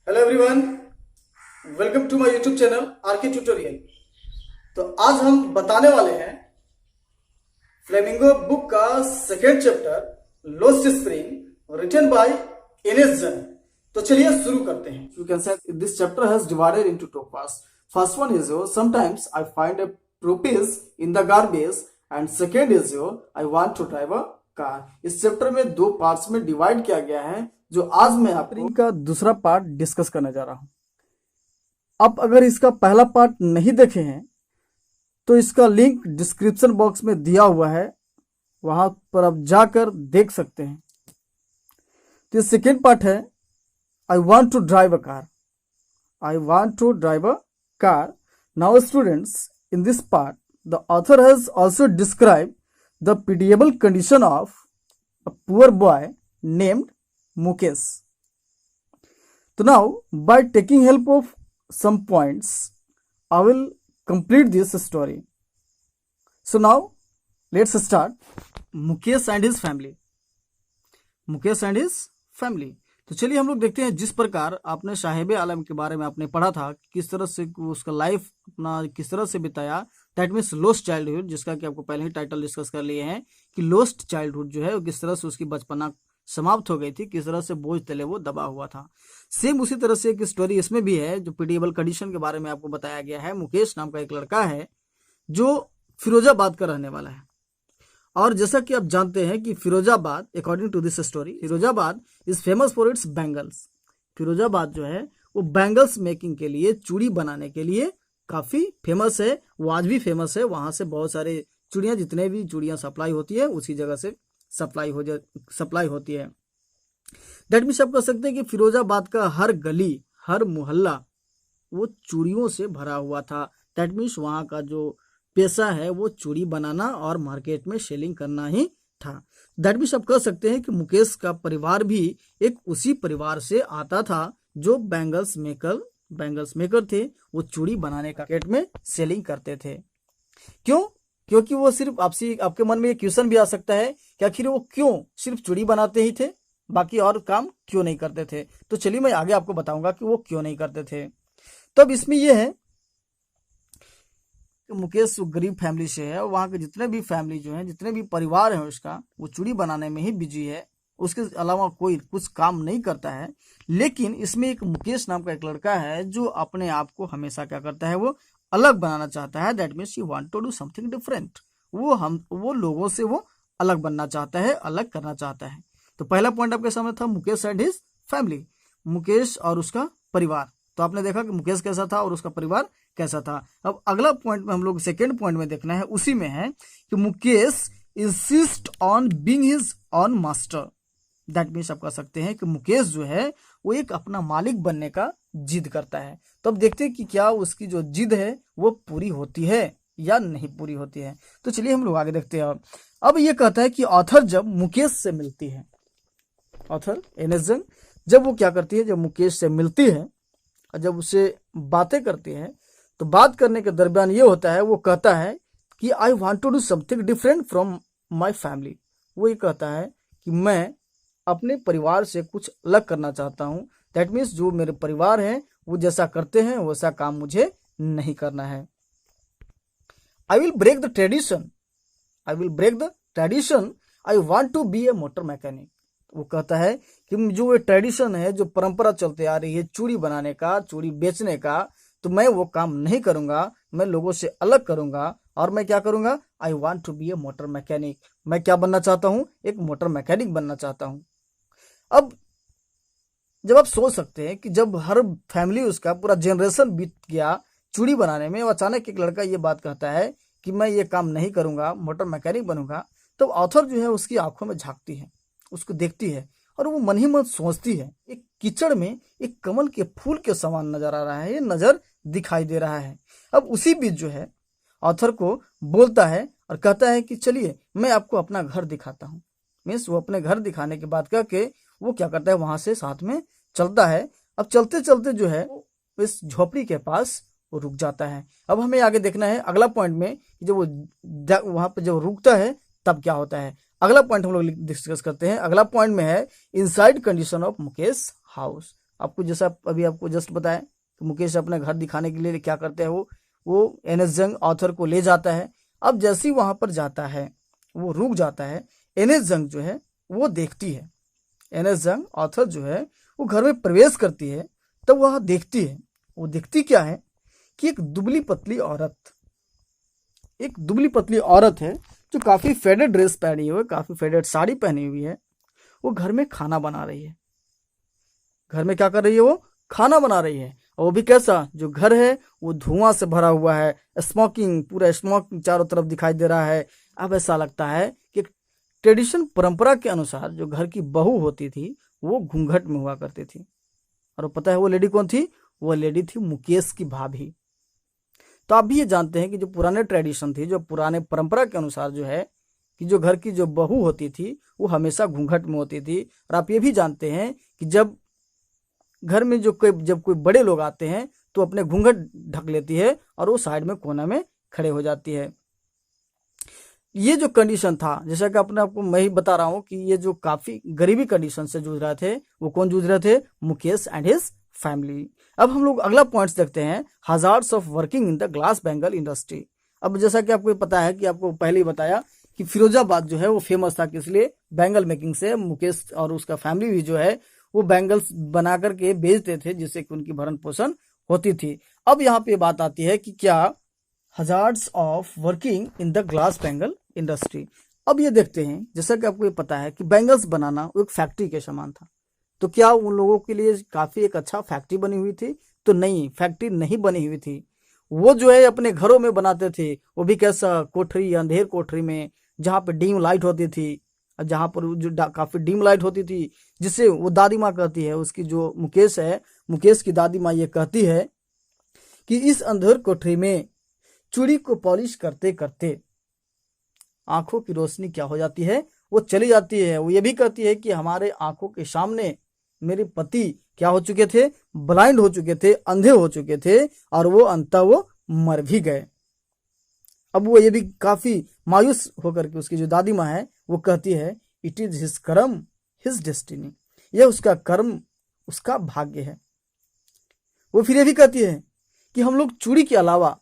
Hello everyone, welcome to my YouTube channel RK tutorial. तो आज हम बताने वाले हैं फ्लेमिंगो बुक का second chapter lost spring written by Anees Jung. तो चलिए शुरू करते हैं। You can say this chapter has divided into two parts. First one is sometimes I find a rupees in the garbage and second is I want to drive a car. इस chapter में दो parts में divide किया गया है, जो आज मैं आपको का दूसरा पार्ट डिस्कस करने जा रहा हूं। अब अगर इसका पहला पार्ट नहीं देखे हैं तो इसका लिंक डिस्क्रिप्शन बॉक्स में दिया हुआ है, वहां पर आप जाकर देख सकते हैं। तो सेकेंड पार्ट है I want to drive a car. I want to drive a car. Now students, in this part the author has also describe the pitiable condition of a poor boy named Mukesh. So now, by taking help of some points, I will complete this story. So now, let's start. Mukesh and his family. Mukesh and his family. तो चलिए हम लोग देखते हैं, जिस प्रकार आपने साहिब आलम के बारे में आपने पढ़ा था, किस तरह से उसका लाइफ अपना किस तरह से बिताया, दैट मीन्स लोस्ट चाइल्डहुड, जिसका कि आपको पहले ही टाइटल डिस्कस कर लिए हैं कि लोस्ट चाइल्डहुड जो है वो किस तरह से उसकी बचपना समाप्त हो गई थी, किस तरह से बोझ तले वो दबा हुआ था। सेम उसी तरह से एक स्टोरी इसमें भी है, जो पिटिएबल कंडीशन के बारे में आपको बताया गया है। मुकेश नाम का एक लड़का है जो फिरोजाबाद का रहने वाला है, और जैसा कि आप जानते हैं कि Firozabad, according to this story, Firozabad is famous for its bangles. Firozabad जो है वो बैंगल्स मेकिंग के लिए, चूड़ी बनाने के लिए काफी फेमस है। वो आज भी फेमस है। वहां से बहुत सारे चूड़ियां, जितने भी चूड़ियां सप्लाई होती है उसी जगह से सप्लाई होती है। दैट मीन्स आप कह सकते हैं कि फिरोजाबाद का हर गली, हर मोहल्ला वो चूड़ियों से भरा हुआ था। दैट मीन्स वहां का जो पेशा है वो चूड़ी बनाना और मार्केट में सेलिंग करना ही था। दैट मीन्स आप कह सकते हैं कि मुकेश का परिवार भी एक उसी परिवार से आता था जो बैंगल्स मेकर थे। वो चूड़ी बनाने का मार्केट में सेलिंग करते थे। क्यों? क्योंकि वो सिर्फ आपके मन में ये क्वेश्चन भी आ सकता है कि आखिर वो क्यों सिर्फ चूड़ी बनाते ही थे, बाकी और काम क्यों नहीं करते थे। तो चलिए मैं आगे आपको बताऊंगा कि वो क्यों नहीं करते थे। तब इसमें यह है, मुकेश गरीब फैमिली से है, वहां के जितने भी फैमिली जो है, जितने भी परिवार है उसका, वो चूड़ी बनाने में ही बिजी है। उसके अलावा कोई कुछ काम नहीं करता है। लेकिन इसमें एक मुकेश नाम का एक लड़का है जो अपने आप को हमेशा क्या करता है, वो अलग बनाना चाहता है। That means you want to do something different. वो लोगों से वो अलग बनना चाहता है, अलग करना चाहता है। तो पहला पॉइंट आपके सामने था Mukesh and his family, Mukesh और उसका परिवार। तो आपने देखा कि मुकेश कैसा था और उसका परिवार कैसा था। अब अगला पॉइंट में हम लोग सेकेंड पॉइंट में देखना है, उसी में है कि Mukesh insist on being his on master. That means आप कह सकते हैं कि मुकेश जो है वो एक अपना मालिक बनने का जिद करता है। तो अब देखते हैं कि क्या उसकी जो जिद है वो पूरी होती है या नहीं पूरी होती है। तो चलिए हम लोग आगे देखते हैं। अब ये कहता है कि ऑथर जब मुकेश से मिलती है, ऑथर एनएस जंग जब वो क्या करती है, जब मुकेश से मिलती है और जब उससे बातें करती है, तो बात करने के दरमियान ये होता है, वो कहता है कि I want to do something different from my family. वो ये कहता है कि मैं अपने परिवार से कुछ अलग करना चाहता हूँ। दैट मीन्स जो मेरे परिवार है वो जैसा करते हैं वैसा काम मुझे नहीं करना है। I will break the tradition, I will break the tradition, I want to be a motor mechanic. वो कहता है कि जो ये ट्रेडिशन है, जो परंपरा चलते आ रही है चूड़ी बनाने का, चूड़ी बेचने का, तो मैं वो काम नहीं करूंगा। मैं लोगों से अलग करूंगा और मैं क्या करूंगा, I want to be a motor mechanic. मैं क्या बनना चाहता हूं, एक मोटर मैकेनिक बनना चाहता हूं। अब जब आप सोच सकते हैं कि जब हर फैमिली, उसका पूरा जनरेशन बीत गया चूड़ी बनाने में, अचानक एक लड़का ये बात कहता है कि मैं ये काम नहीं करूंगा, मोटर मैकेनिक बनूंगा, तो ऑथर जो है उसकी आंखों में झांकती है, उसको देखती है और वो मन ही मन सोचती है, एक कीचड़ में एक कमल के फूल के समान नजर आ रहा है, ये नजर दिखाई दे रहा है। अब उसी बीच जो है ऑथर को बोलता है और कहता है कि चलिए मैं आपको अपना घर दिखाता हूँ। मीन्स वो अपने घर दिखाने की बात करके वो क्या करता है, वहां से साथ में चलता है। अब चलते चलते जो है इस झोपड़ी के पास वो रुक जाता है। अब हमें आगे देखना है अगला पॉइंट में, जब वो वहां पर जब रुकता है तब क्या होता है। अगला पॉइंट हम लोग डिस्कस करते हैं। अगला पॉइंट में है inside condition of Mukesh house. आपको जैसा अभी आपको जस्ट बताया कि मुकेश अपना घर दिखाने के लिए क्या करते हैं, वो एनएस जंग ऑथर को ले जाता है। अब जैसे ही वहां पर जाता है वो रुक जाता है। एनएस जंग जो है वो देखती है, एनएस जंग ऑथर जो है वो घर में प्रवेश करती है। तब वह देखती है, वो देखती क्या है कि एक दुबली पतली औरत है जो काफी फेडेड ड्रेस पहनी हुई है, काफी फेडेड साड़ी पहनी हुई है। वो घर में खाना बना रही है। घर में क्या कर रही है? वो खाना बना रही है। और वो भी कैसा, जो घर है वो धुआं से भरा हुआ है, स्मोकिंग, पूरा स्मोक चारों तरफ दिखाई दे रहा है। अब ऐसा लगता है कि ट्रेडिशन, परंपरा के अनुसार जो घर की बहू होती थी वो घूंघट में हुआ करती थी। और वो पता है वो लेडी कौन थी? वो लेडी थी मुकेश की भाभी। तो आप भी ये जानते हैं कि जो पुराने ट्रेडिशन थी, जो पुराने परंपरा के अनुसार जो है कि जो घर की जो बहू होती थी वो हमेशा घूंघट में होती थी। और आप ये भी जानते हैं कि जब घर में जब कोई बड़े लोग आते हैं तो अपने घूंघट ढक लेती है और वो साइड में कोना में खड़े हो जाती है। ये जो कंडीशन था, जैसा कि आपको मैं ही बता रहा हूं कि ये जो काफी गरीबी कंडीशन से जूझ रहे थे, वो कौन जूझ रहे थे? Mukesh and his family. अब हम लोग अगला पॉइंट्स देखते हैं, hazards of working in the glass bangle industry. अब जैसा कि आपको पता है कि आपको पहले ही बताया कि फिरोजाबाद जो है वो फेमस था किस लिए? बैंगल मेकिंग से। मुकेश और उसका फैमिली भी जो है वो बैंगल्स बना करके बेचते थे, जिससे कि उनकी भरण पोषण होती थी। अब यहाँ पे बात आती है कि क्या hazards of working in the glass bangle industry. अब ये देखते हैं, जैसा कि आपको ये पता है कि बैंगल्स बनाना वो एक फैक्ट्री के समान था। तो क्या उन लोगों के लिए काफी एक अच्छा फैक्ट्री बनी हुई थी? तो नहीं, फैक्ट्री नहीं बनी हुई थी। वो जो है अपने घरों में बनाते थे, वो भी कैसा? कोठरी, अंधेर कोठरी में, जहाँ पे डीम लाइट होती थी, जहाँ पर जो काफी डीम लाइट होती थी, जिससे वो दादी माँ कहती है, उसकी जो मुकेश है, मुकेश की दादी माँ ये कहती है कि इस अंधेर कोठरी में चूड़ी को पॉलिश करते करते आंखों की रोशनी क्या हो जाती है? वो चली जाती है। वो ये भी कहती है कि हमारे आंखों के सामने मेरे पति क्या हो चुके थे? ब्लाइंड हो चुके थे, अंधे हो चुके थे, और वो अंततः वो मर भी गए। अब वो ये भी काफी मायूस होकर के उसकी जो दादी माँ है वो कहती है, इट इज हिज कर्म, हिज डेस्टिनी। यह उसका कर्म, उसका भाग्य है। वो फिर ये भी कहती है कि हम लोग चूड़ी के अलावा,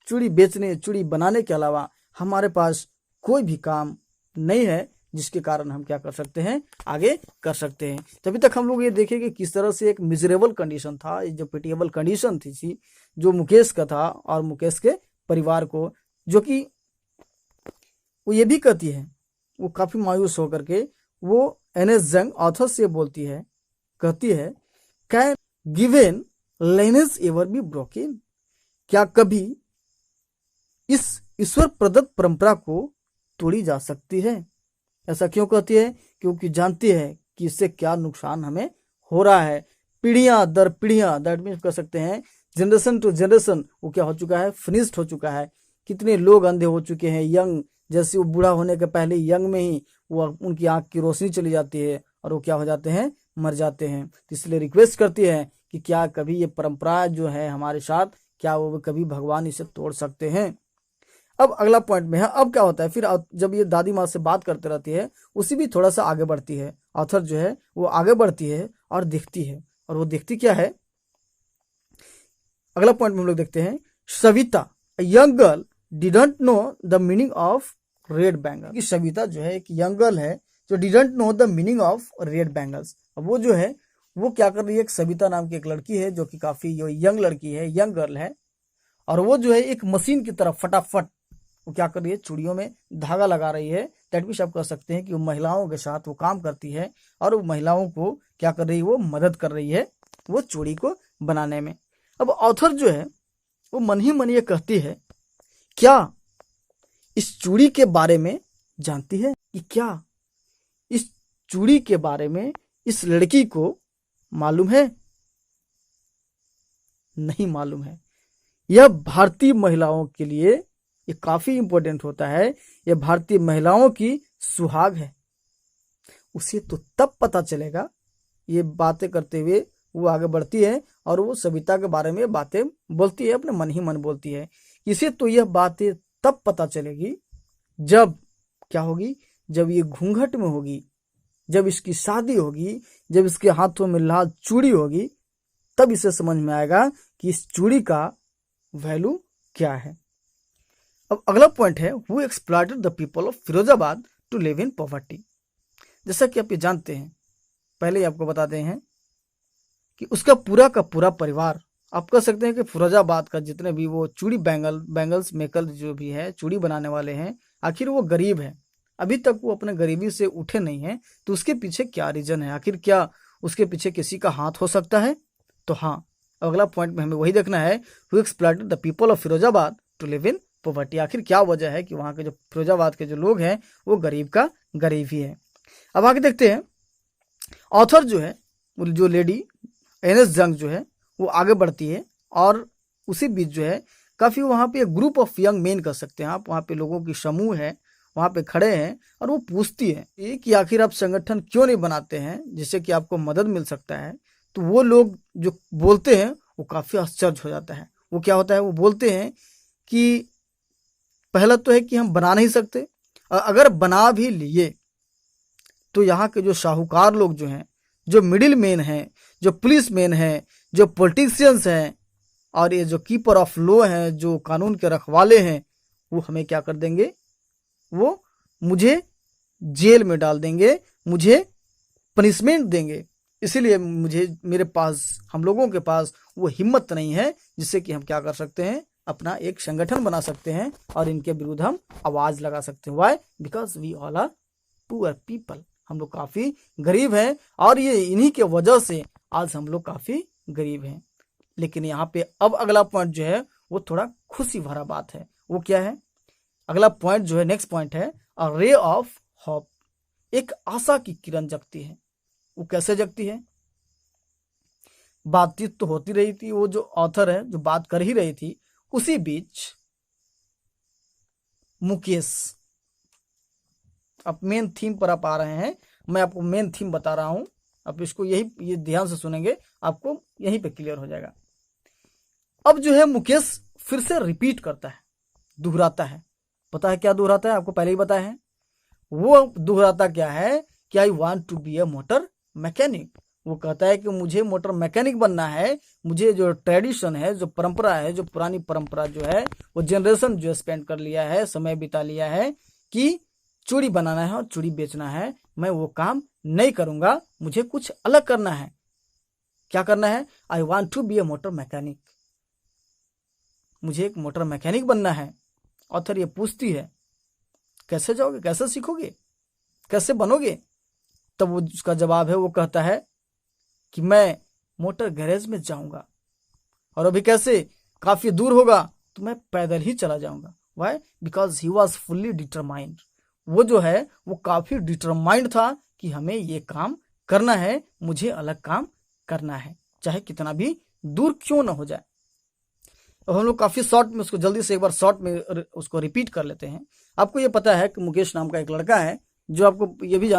चूड़ी बेचने, चूड़ी बनाने के अलावा हमारे पास कोई भी काम नहीं है जिसके कारण हम क्या कर सकते हैं? आगे कर सकते हैं। तभी तक हम लोग ये देखें कि किस तरह से एक मिजरेबल कंडीशन था, जो पिटिएबल कंडीशन थी जो मुकेश का था और मुकेश के परिवार को, जो कि वो ये भी कहती है, वो काफी मायूस होकर के वो एनएस जंग ऑथर से बोलती है, कहती है, can given lineage ever be broken? क्या कभी इस ईश्वर प्रदत्त परंपरा को तोड़ी जा सकती है? ऐसा क्यों कहती है? क्योंकि जानती है कि इससे क्या नुकसान हमें हो रहा है। पीढ़ियां दर पीढ़ियां, दैट मीन्स कह सकते हैं जनरेशन टू जनरेशन, वो क्या हो चुका है? फिनिश्ड हो चुका है। कितने लोग अंधे हो चुके हैं, यंग, जैसे वो बूढ़ा होने के पहले यंग में ही वो उनकी आंख की रोशनी चली जाती है और वो क्या हो जाते हैं? मर जाते हैं। तो इसलिए रिक्वेस्ट करती है कि क्या कभी ये परंपरा जो है हमारे साथ, क्या वो कभी भगवान इसे तोड़ सकते हैं? अब अगला पॉइंट में है, अब क्या होता है फिर जब ये दादी माँ से बात करते रहती है, उसी भी थोड़ा सा आगे बढ़ती है, ऑथर जो है वो आगे बढ़ती है और देखती है। और वो देखती क्या है? अगला पॉइंट में हम लोग देखते हैं, Savita, young girl didn't know the meaning of red bangle. कि सविता जो है एक यंग गर्ल है जो didn't know the meaning of red bangles. अब वो जो है वो क्या कर रही है? एक सविता नाम की एक लड़की है जो कि काफी यंग लड़की है, यंग गर्ल है, और वो जो है एक मशीन की तरफ फटाफट वो क्या कर रही है? चूड़ियों में धागा लगा रही है। दैट मीन्स आप कह सकते हैं कि वो महिलाओं के साथ वो काम करती है और वो महिलाओं को क्या कर रही है? वो मदद कर रही है वो चूड़ी को बनाने में। अब ऑथर जो है वो मन ही मन ये कहती है, क्या इस चूड़ी के बारे में जानती है? कि क्या इस चूड़ी के बारे में इस लड़की को मालूम है? नहीं मालूम है। यह भारतीय महिलाओं के लिए ये काफी इंपॉर्टेंट होता है। यह भारतीय महिलाओं की सुहाग है। उसे तो तब पता चलेगा। ये बातें करते हुए वो आगे बढ़ती है और वो सविता के बारे में बातें बोलती है, अपने मन ही मन बोलती है। इसे तो यह बातें तब पता चलेगी जब क्या होगी? जब ये घूंघट में होगी, जब इसकी शादी होगी, जब इसके हाथों में लाल चूड़ी होगी, तब इसे समझ में आएगा कि इस चूड़ी का वैल्यू क्या है। अब अगला पॉइंट है, who exploited the people of Firozabad to live in poverty. जैसा कि आप ये जानते हैं, पहले ही आपको बताते हैं कि उसका पूरा का पूरा परिवार, आप कह सकते हैं कि फिरोजाबाद का जितने भी वो चूड़ी बैंगल्स मेकर जो भी है, चूड़ी बनाने वाले हैं, आखिर वो गरीब है, अभी तक वो अपने गरीबी से उठे नहीं है। तो उसके पीछे क्या रीजन है, आखिर क्या उसके पीछे किसी का हाथ हो सकता है? तो हाँ, अगला पॉइंट में हमें वही देखना है, who exploited the people of Firozabad to live in poverty. आखिर क्या वजह है कि वहां के जो फिरोजाबाद के जो लोग हैं वो गरीब का गरीब ही है। अब आगे देखते हैं, ऑथर जो है, जो लेडी एनएस जंग जो है वो आगे बढ़ती है और उसी बीच जो है काफी वहां पे एक ग्रुप ऑफ यंग मेन कर सकते हैं आप, वहां पे लोगों की समूह है वहां पे खड़े हैं और वो पूछती है कि आखिर आप संगठन क्यों नहीं बनाते हैं जिससे कि आपको मदद मिल सकता है। तो वो लोग जो बोलते हैं वो काफी आश्चर्य हो जाता है। वो क्या होता है, वो बोलते हैं कि पहला तो है कि हम बना नहीं सकते, और अगर बना भी लिए तो यहाँ के जो साहूकार लोग जो हैं, जो मिडिल मैन हैं, जो पुलिस मैन हैं, जो पॉलिटिशियंस हैं और ये जो कीपर ऑफ लॉ हैं, जो कानून के रखवाले हैं, वो हमें क्या कर देंगे, वो मुझे जेल में डाल देंगे, मुझे पनिशमेंट देंगे। इसीलिए मेरे पास, हम लोगों के पास वो हिम्मत नहीं है जिससे कि हम क्या कर सकते हैं, अपना एक संगठन बना सकते हैं और इनके विरुद्ध हम आवाज लगा सकते हैं। Why? Because we all are poor people. हम लोग काफी गरीब हैं और ये इन्हीं के वजह से आज हम लोग काफी गरीब हैं। लेकिन यहाँ पे अब अगला पॉइंट जो है वो थोड़ा खुशी भरा बात है। वो क्या है? अगला पॉइंट जो है, नेक्स्ट पॉइंट है, अ रे ऑफ होप। एक आशा की किरण जगती है। वो कैसे जगती है? बातचीत तो होती रही थी, वो जो ऑथर है जो बात कर ही रही थी, उसी बीच मुकेश, अब मेन थीम पर आप आ रहे हैं, मैं आपको मेन थीम बता रहा हूं, आप इसको ये ध्यान से सुनेंगे, आपको यहीं पे क्लियर हो जाएगा। अब जो है मुकेश फिर से रिपीट करता है, दोहराता है। पता है क्या दोहराता है? आपको पहले ही बताया है। वो दोहराता क्या है कि I want to be a motor mechanic. वो कहता है कि मुझे मोटर मैकेनिक बनना है। मुझे जो ट्रेडिशन है, जो परंपरा है, जो पुरानी परंपरा जो है, वो जनरेशन जो स्पेंड कर लिया है, समय बिता लिया है कि चूड़ी बनाना है और चूड़ी बेचना है, मैं वो काम नहीं करूंगा, मुझे कुछ अलग करना है। क्या करना है? I want to be a motor mechanic. मुझे एक मोटर मैकेनिक बनना है। ऑथर ये पूछती है, कैसे जाओगे, कैसे सीखोगे, कैसे बनोगे? तब वो उसका जवाब है, वो कहता है कि मैं मोटर गैरेज में जाऊंगा, और अभी कैसे, काफी दूर होगा, तो मैं पैदल ही चला जाऊंगा। Why? Because he was fully determined. वो जो है वो काफी डिटरमाइंड था कि हमें ये काम करना है, मुझे अलग काम करना है, चाहे कितना भी दूर क्यों ना हो जाए। अब हम लोग काफी शॉर्ट में उसको जल्दी से एक बार शॉर्ट में उसको रिपीट कर लेते हैं। आपको ये पता है कि मुकेश नाम का एक लड़का है जो, आपको ये भी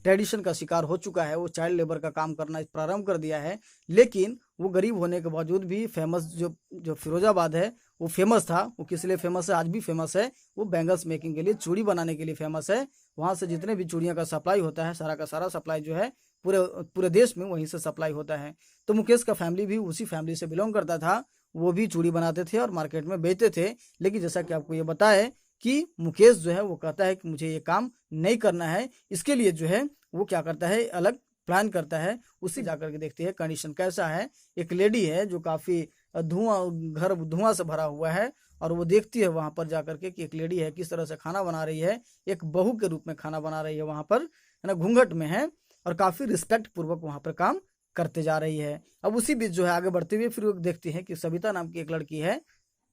ट्रेडिशन का शिकार हो चुका है, वो चाइल्ड लेबर का काम करना प्रारंभ कर दिया है। लेकिन वो गरीब होने के बावजूद भी फेमस, जो फिरोजाबाद है वो फेमस था। वो किस लिए फेमस है? आज भी फेमस है। वो बैंगल्स मेकिंग के लिए, चूड़ी बनाने के लिए फेमस है। वहां से जितने भी चूड़ियों का सप्लाई होता है, सारा का सारा सप्लाई जो है पूरे देश में वहीं से सप्लाई होता है। तो मुकेश का फैमिली भी उसी फैमिली से बिलोंग करता था। वो भी चूड़ी बनाते थे और मार्केट में बेचते थे। लेकिन जैसा कि आपको ये बताया कि मुकेश जो है वो कहता है कि मुझे ये काम नहीं करना है। इसके लिए जो है वो क्या करता है, अलग प्लान करता है। उसी जाकर के देखती है कंडीशन कैसा है। एक लेडी है जो काफी घर धुआं से भरा हुआ है, और वो देखती है वहां पर जाकर के कि एक लेडी है किस तरह से खाना बना रही है, एक बहू के रूप में खाना बना रही है वहां पर, है ना, घूंघट में है, और काफी रिस्पेक्ट पूर्वक वहां पर काम करते जा रही है। अब उसी बीच जो है आगे बढ़ते हुए फिर वो देखती है कि सविता नाम की एक लड़की है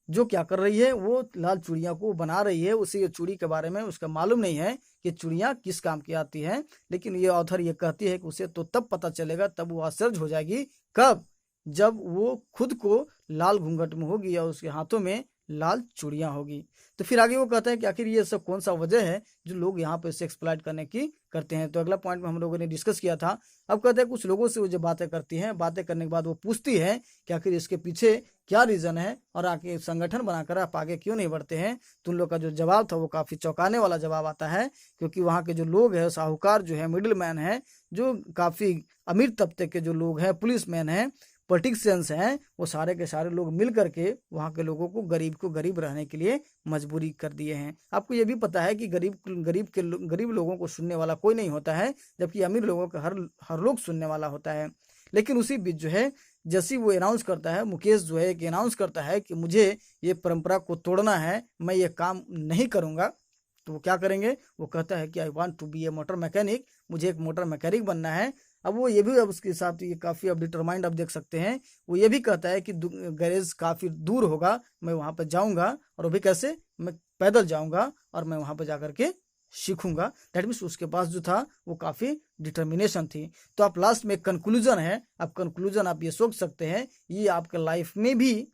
जो क्या कर रही है, वो लाल चूड़ियां को बना रही है। उसी चूड़ी के बारे में उसका मालूम नहीं है कि चूड़ियां किस काम की आती हैं। लेकिन ये ऑथर ये कहती है कि उसे तो तब पता चलेगा, तब वो आश्चर्य हो जाएगी। कब? जब वो खुद को लाल घूंघट में होगी या उसके हाथों में लाल चूड़ियां होगी। तो फिर आगे वो कहता है कि आखिर ये सब कौन सा वजह है जो लोग यहाँ पे इसे एक्सप्लॉइट करने की करते हैं। तो अगला पॉइंट में हम लोगों ने डिस्कस किया था। अब कहते हैं कुछ लोगों से वो जो बातें करती हैं, बातें करने के बाद वो पूछती है कि आखिर इसके पीछे क्या रीजन है और आगे संगठन बनाकर आप आगे क्यों नहीं बढ़ते हैं। तो उन लोग का जो जवाब था वो काफी चौंकाने वाला जवाब आता है, क्योंकि वहाँ के जो लोग हैं, साहूकार जो है, मिडिल मैन है, जो काफी अमीर तबके के जो लोग हैं, पुलिस मैन है, पॉलिटिशियंस हैं वो सारे के सारे लोग मिल करके वहाँ के लोगों को गरीब रहने के लिए मजबूरी कर दिए हैं। आपको ये भी पता है कि गरीब लोगों को सुनने वाला कोई नहीं होता है, जबकि अमीर लोगों का हर लोग सुनने वाला होता है। लेकिन उसी बीच जो है जैसे वो अनाउंस करता है, मुकेश जो है कि अनाउंस करता है कि मुझे ये परंपरा को तोड़ना है, मैं ये काम नहीं करूँगा, तो वो क्या करेंगे, वो कहता है कि I want to be a motor mechanic, मुझे एक मोटर मैकेनिक बनना है। अब वो ये भी, अब उसके साथ ये काफ़ी अब डिटरमाइंड आप देख सकते हैं, वो ये भी कहता है कि गैरेज काफ़ी दूर होगा, मैं वहाँ पर जाऊँगा, और वो भी कैसे, मैं पैदल जाऊँगा और मैं वहाँ पर जा करके सीखूंगा। दैट मीन्स उसके पास जो था वो काफ़ी डिटर्मिनेशन थी। तो आप लास्ट में कंक्लूजन है, आप कंक्लूजन आप ये सोच सकते हैं, ये आपके लाइफ में भी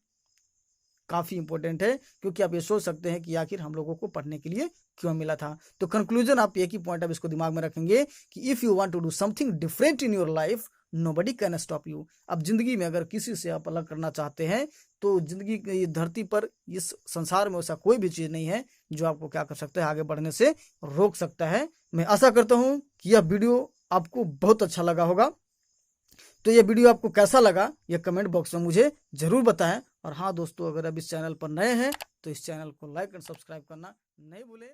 काफ़ी इंपॉर्टेंट है, क्योंकि आप ये सोच सकते हैं कि आखिर हम लोगों को पढ़ने के लिए क्यों मिला था। तो कंक्लूजन आप एक ही पॉइंट आप इसको दिमाग में रखेंगे कि if you want to do something different in your life, nobody can stop you. अब जिंदगी में अगर किसी से आप अलग करना चाहते हैं, तो जिंदगी की धरती पर, इस संसार में ऐसा कोई भी चीज़ नहीं है जो आपको क्या कर सकता है, आगे बढ़ने से रोक सकता है। मैं आशा करता हूँ कि यह वीडियो आपको बहुत अच्छा लगा होगा। तो ये वीडियो आपको कैसा लगा ये कमेंट बॉक्स में मुझे ज़रूर बताएं। और हाँ दोस्तों, अगर आप इस चैनल पर नए हैं तो इस चैनल को लाइक एंड सब्सक्राइब करना नहीं भूलें।